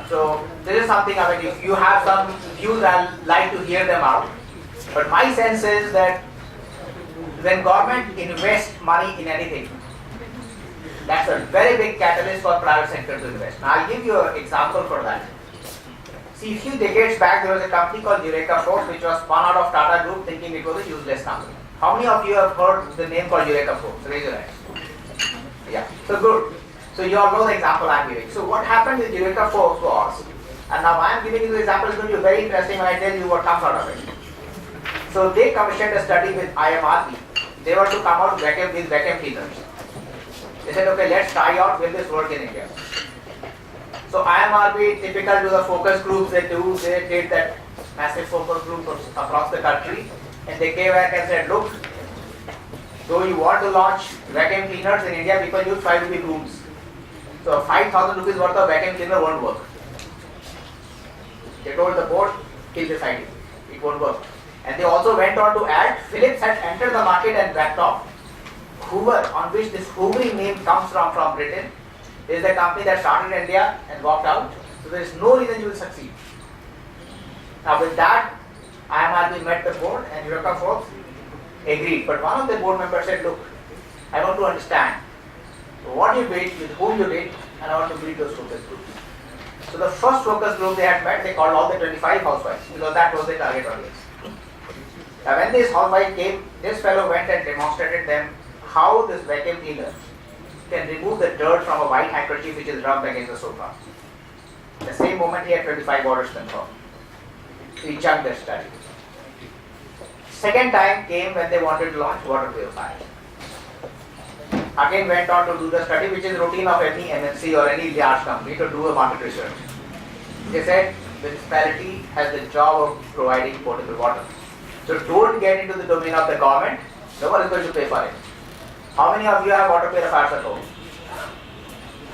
So this is something, I mean, if you have some views, I'd like to hear them out. But my sense is that when government invests money in anything, that's a very big catalyst for private sector to invest. Now I'll give you an example for that. See, a few decades back there was a company called Eureka Foods which was spun out of Tata Group thinking it was a useless company. How many of you have heard the name called Eureka Foods? Raise your hands. Yeah, so good. So you all know the example I am giving. So what happened with Eureka Foods was, and now I am giving you the example, is going to be very interesting when I tell you what comes out of it. So they commissioned a study with IMRB. They were to come out with vacuum cleaners. They said, okay, let's try out will this work in India. So IMRB, typical to the focus groups they do, they did that massive focus group across the country, and they came back and said, look, though you want to launch vacuum cleaners in India, people use 5 rupee brooms. So 5,000 rupees worth of vacuum cleaner won't work. They told the board, kill this idea. It won't work. And they also went on to add, Philips had entered the market and backed off. Hoover, on which this Hoovering name comes from Britain, is the company that started in India and walked out. So there is no reason you will succeed. Now with that, IMRB met the board and Eureka Foods agreed. But one of the board members said, look, I want to understand what you did, with whom you did, and I want to build those focus groups. So the first focus group they had met, they called all the 25 housewives because that was the target audience. Now when this housewife came, this fellow went and demonstrated them how this vacuum cleaner can remove the dirt from a white handkerchief which is rubbed against the sofa. The same moment he had 25 orders confirmed. He chucked their study. Second time came when they wanted to launch water purifiers. Again went on to do the study, which is routine of any MNC or any large company to do a market research. They said municipality has the job of providing potable water. So don't get into the domain of the government. No one is going to pay for it. How many of you have water purifiers at home?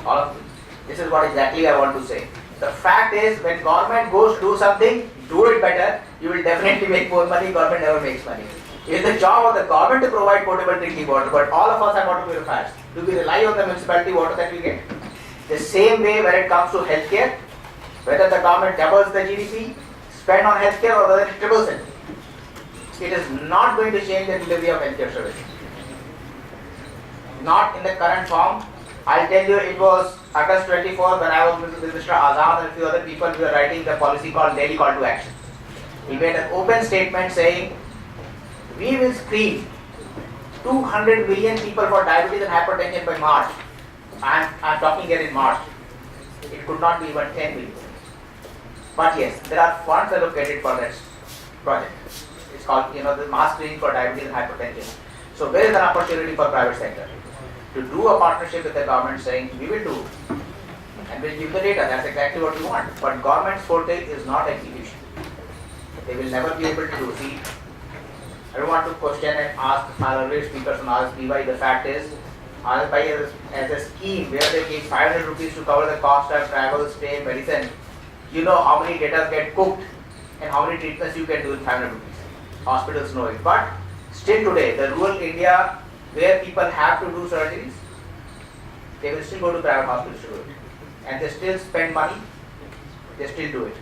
All of you. This is what exactly I want to say. The fact is, when government goes to do something, do it better. You will definitely make more money. Government never makes money. It is the job of the government to provide potable drinking water, but all of us have water purifiers. Do we rely on the municipality water that we get? The same way when it comes to healthcare, whether the government doubles the GDP, spend on healthcare, or whether it triples it, it is not going to change the delivery of healthcare services. Not in the current form. I'll tell you, it was August 24 when I was with Mr. Azad and a few other people. We were writing the policy called Daily Call to Action. We made an open statement saying, we will screen 200 million people for diabetes and hypertension by March. I'm talking here in March. It could not be even 10 million. But yes, there are funds allocated for that project. It's called, the mass screening for diabetes and hypertension. So there is an opportunity for private sector to do a partnership with the government saying, we will do and we'll give the data. That's exactly what we want. But government's forte is not execution. They will never be able to do. See, I don't want to question and ask my earlier speakers and ask why. The fact is, as a scheme where they give 500 rupees to cover the cost of travel, stay, medicine, you know how many data get cooked and how many treatments you can do with 500 rupees. Hospitals know it. But still today, the rural India where people have to do surgeries, they will still go to private hospitals to do it. And they still spend money, they still do it.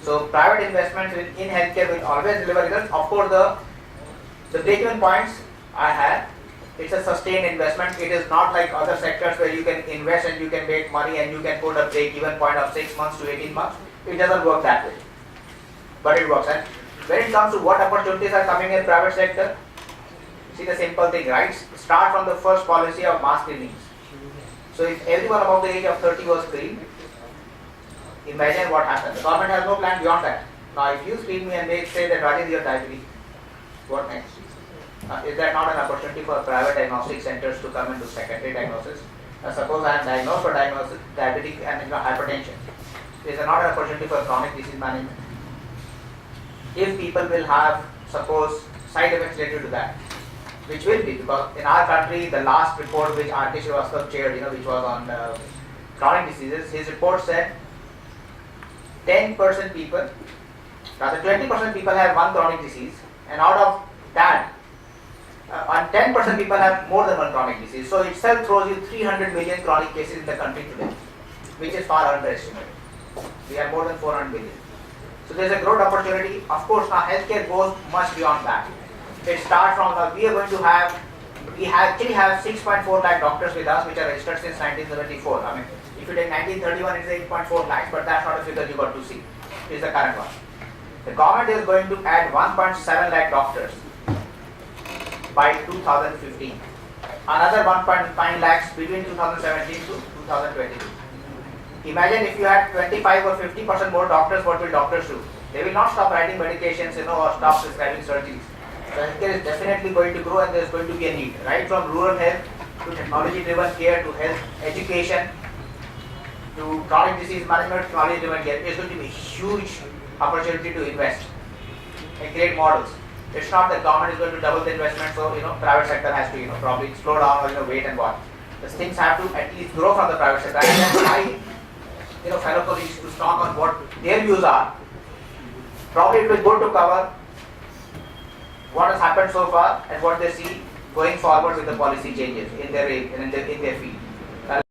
So private investments in healthcare will always deliver results. Of course, the break-even points I had, it's a sustained investment. It is not like other sectors where you can invest and you can make money and you can put a break-even point of 6 months to 18 months. It doesn't work that way. But it works. And when it comes to what opportunities are coming in private sector, see the simple thing, right? Start from the first policy of mass screenings. So if everyone above the age of 30 was screened, imagine what happens. The government has no plan beyond that. Now if you screen me and they say that Rajesh, you are diabetic, what next? Is that not an opportunity for private diagnostic centers to come and do secondary diagnosis? Suppose I am diagnosed for diabetic and hypertension. Is there not an opportunity for chronic disease management? If people will have, suppose, side effects related to that, which will be, because in our country, the last report which R.K. Srivastava chaired, which was on chronic diseases, his report said 10% people, rather 20% people have one chronic disease, and out of that, 10% people have more than one chronic disease. So itself throws you 300 million chronic cases in the country today, which is far underestimated. We have more than 400 billion. So there is a growth opportunity. Of course, now healthcare goes much beyond that. It starts from now. We actually have 6.4 lakh doctors with us, which are registered since 1974. I mean, if you take 1931, it's 8.4 lakhs, but that's not a figure you got to see. It is the current one. The government is going to add 1.7 lakh doctors by 2015. Another 1.9 lakhs between 2017 to 2022. Imagine if you had 25 or 50% more doctors, what will doctors do? They will not stop writing medications, or stop prescribing surgeries. So healthcare is definitely going to grow, and there is going to be a need, right from rural health to technology-driven care to health education to chronic disease management, technology-driven care. There is going to be a huge opportunity to invest and create models. It's not that government is going to double the investment, so private sector has to probably slow down or wait and watch. These things have to at least grow from the private sector. And then my fellow colleagues to talk on what their views are. Probably it will be good to cover what has happened so far and what they see going forward with the policy changes in their field.